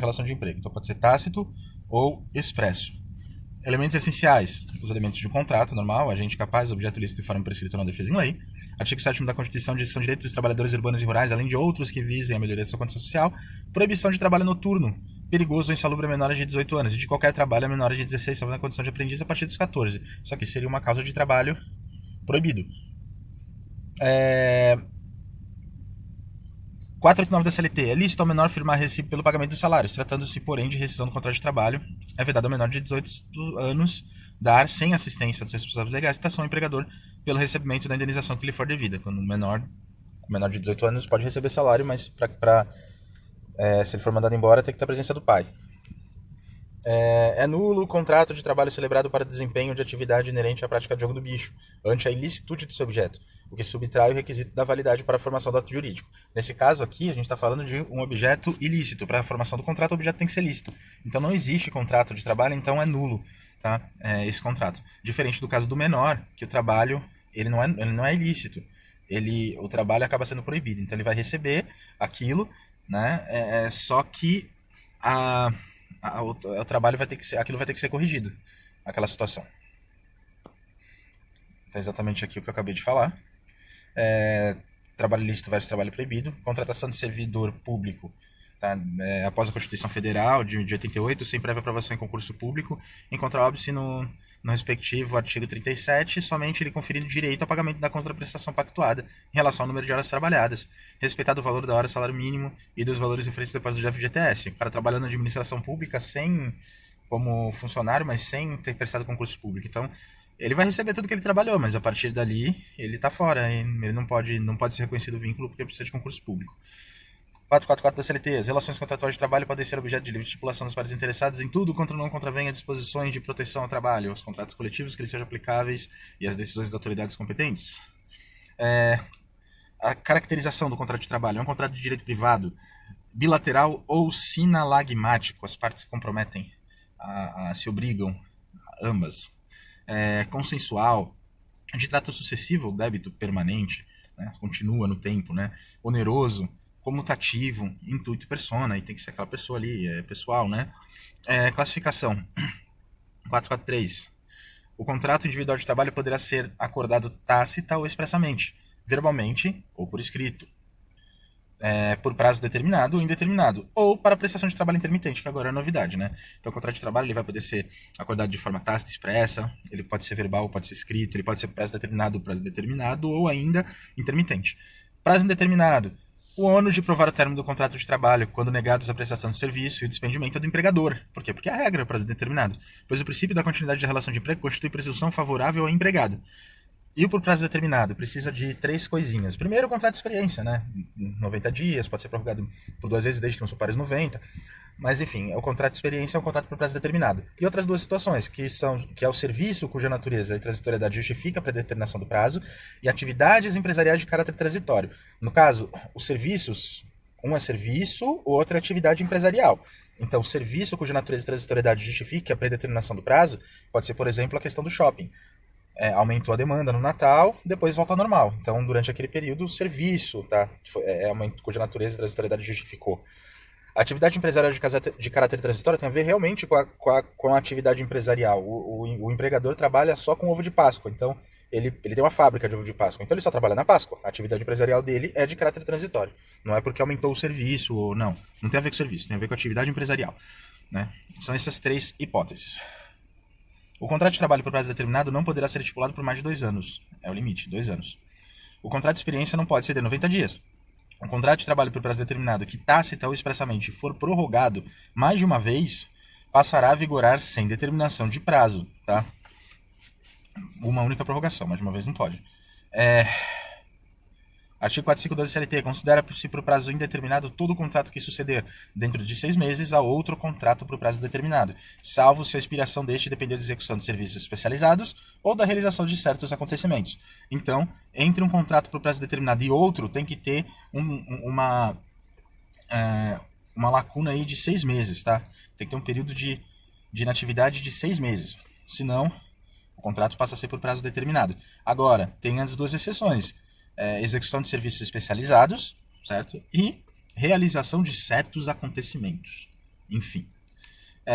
relação de emprego. Então pode ser tácito ou expresso. Elementos essenciais: os elementos de contrato normal, agente capaz, objeto lícito e forma prescrita na defesa em lei. Artigo 7º da Constituição diz que são direitos dos trabalhadores urbanos e rurais, além de outros que visem a melhoria da sua condição social. Proibição de trabalho noturno, perigoso ou insalubre a menores de 18 anos e de qualquer trabalho a menores de 16, salvo na condição de aprendiz a partir dos 14. Isso aqui seria uma causa de trabalho proibido. 489 da CLT. É lícito ao menor firmar recibo pelo pagamento dos salários, tratando-se, porém, de rescisão do contrato de trabalho. É vedado ao menor de 18 anos dar, sem assistência dos responsáveis legais, citação ao empregador pelo recebimento da indenização que lhe for devida. Quando o menor de 18 anos pode receber salário, mas se ele for mandado embora, tem que ter a presença do pai. É nulo o contrato de trabalho celebrado para desempenho de atividade inerente à prática de jogo do bicho, ante a ilicitude do seu objeto, o que subtrai o requisito da validade para a formação do ato jurídico. Nesse caso aqui, a gente está falando de um objeto ilícito. Para a formação do contrato, o objeto tem que ser lícito. Então não existe contrato de trabalho, então é nulo, tá? Esse contrato. Diferente do caso do menor, que o trabalho ele não é ilícito. O trabalho acaba sendo proibido. Então ele vai receber aquilo, né? Só que o trabalho aquilo vai ter que ser corrigido, aquela situação. Então, exatamente aqui o que eu acabei de falar. Trabalho lícito versus trabalho proibido. Contratação de servidor público, tá? Após a Constituição Federal de 88, sem prévia aprovação em concurso público, encontra óbice no respectivo artigo 37, somente ele conferindo direito ao pagamento da contraprestação pactuada em relação ao número de horas trabalhadas, respeitado o valor da hora, salário mínimo e dos valores referentes ao depósito de FGTS. O cara trabalhando na administração pública como funcionário, mas sem ter prestado concurso público. Então, ele vai receber tudo que ele trabalhou, mas a partir dali ele está fora. Ele não pode ser reconhecido vínculo porque precisa de concurso público. 444 da CLT. As relações contratuais de trabalho podem ser objeto de livre estipulação das partes interessadas em tudo quanto não contravenha disposições de proteção ao trabalho, aos contratos coletivos que eles sejam aplicáveis e às decisões das autoridades competentes. A caracterização do contrato de trabalho é um contrato de direito privado, bilateral ou sinalagmático. As partes se comprometem, se obrigam, ambas. Consensual, de trato sucessivo, débito permanente, né? Continua no tempo, né? Oneroso, comutativo, intuito persona, e tem que ser aquela pessoa ali, pessoal, né? Classificação 443. O contrato individual de trabalho poderá ser acordado tácita ou expressamente, verbalmente ou por escrito, por prazo determinado ou indeterminado, ou para prestação de trabalho intermitente, que agora é novidade, né? Então o contrato de trabalho ele vai poder ser acordado de forma tácita, expressa, ele pode ser verbal, pode ser escrito, ele pode ser prazo determinado ou ainda intermitente. Prazo indeterminado. O ônus de provar o término do contrato de trabalho, quando negados a prestação de serviço e o despendimento é do empregador. Por quê? Porque a regra é prazo determinado. Pois o princípio da continuidade da relação de emprego constitui presunção favorável ao empregado. E o por prazo determinado precisa de 3 coisinhas. Primeiro, o contrato de experiência, né? 90 dias, pode ser prorrogado por 2 vezes desde que não supere os 90. Mas, enfim, o contrato de experiência é um contrato por prazo determinado. E outras 2 situações, que é o serviço cuja natureza e transitoriedade justifica a predeterminação do prazo e atividades empresariais de caráter transitório. No caso, os serviços, um é serviço, o outro é atividade empresarial. Então, serviço cuja natureza e transitoriedade justifica a predeterminação do prazo pode ser, por exemplo, a questão do shopping. Aumentou a demanda no Natal, depois volta ao normal. Então, durante aquele período, o serviço, tá? Cuja natureza e transitoriedade justificou. A atividade empresarial de caráter transitório tem a ver realmente com a atividade empresarial. O empregador trabalha só com ovo de Páscoa, então ele tem uma fábrica de ovo de Páscoa, então ele só trabalha na Páscoa. A atividade empresarial dele é de caráter transitório. Não é porque aumentou o serviço ou não. Não tem a ver com o serviço, tem a ver com a atividade empresarial, né? São essas 3 hipóteses. O contrato de trabalho por prazo determinado não poderá ser estipulado por mais de 2 anos. É o limite, 2 anos. O contrato de experiência não pode exceder 90 dias. O contrato de trabalho por prazo determinado que tácita ou expressamente for prorrogado mais de uma vez, passará a vigorar sem determinação de prazo, tá? Uma única prorrogação, mais de uma vez não pode. Artigo 452 da CLT. Considera-se por prazo indeterminado todo contrato que suceder dentro de 6 meses a outro contrato por prazo determinado, salvo se a expiração deste depender da execução de serviços especializados ou da realização de certos acontecimentos. Então, entre um contrato por prazo determinado e outro, tem que ter uma lacuna aí de 6 meses, tá? Tem que ter um período de inatividade de 6 meses. Senão, o contrato passa a ser por prazo determinado. Agora, tem as 2 exceções. Execução de serviços especializados, certo? E realização de certos acontecimentos. enfim.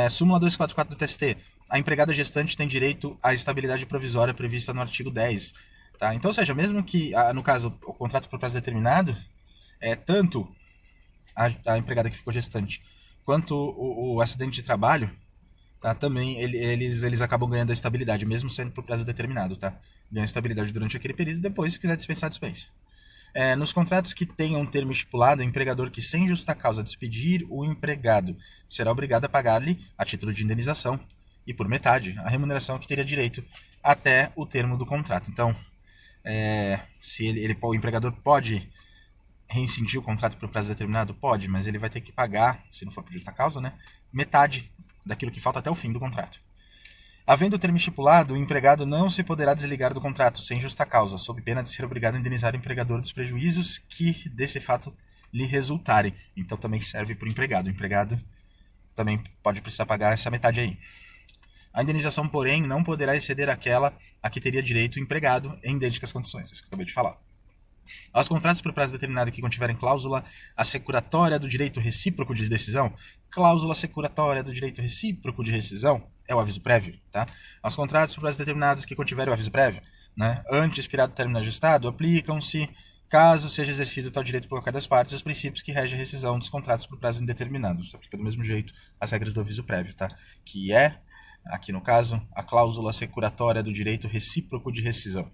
Súmula 244 do TST. A empregada gestante tem direito à estabilidade provisória prevista no artigo 10. Tá? Então, ou seja, mesmo que, no caso, o contrato por prazo determinado, tanto a empregada que ficou gestante quanto o acidente de trabalho, tá? Também eles acabam ganhando a estabilidade, mesmo sendo por prazo determinado. Tá? Ganha estabilidade durante aquele período e depois, se quiser dispensar, dispensa. Nos contratos que tenham um termo estipulado, o empregador que sem justa causa despedir o empregado será obrigado a pagar-lhe, a título de indenização, e por metade, a remuneração que teria direito até o termo do contrato. Então, se o empregador pode reincidir o contrato por prazo determinado? Pode, mas ele vai ter que pagar, se não for por justa causa, né, metade daquilo que falta até o fim do contrato. Havendo o termo estipulado, o empregado não se poderá desligar do contrato sem justa causa, sob pena de ser obrigado a indenizar o empregador dos prejuízos que desse fato lhe resultarem. Então também serve para o empregado. O empregado também pode precisar pagar essa metade aí. A indenização, porém, não poderá exceder aquela a que teria direito o empregado em idênticas condições, isso que eu acabei de falar. Aos contratos por prazo determinado que contiverem cláusula assecuratória do direito recíproco de decisão, cláusula assecuratória do direito recíproco de rescisão é o aviso prévio, tá? Aos contratos por prazos determinados que contiverem o aviso prévio, né, antes expirado o término ajustado, aplicam-se, caso seja exercido tal direito por qualquer das partes, os princípios que regem a rescisão dos contratos por prazo indeterminado. Isso aplica do mesmo jeito as regras do aviso prévio, tá? Que aqui no caso, a cláusula assecuratória do direito recíproco de rescisão.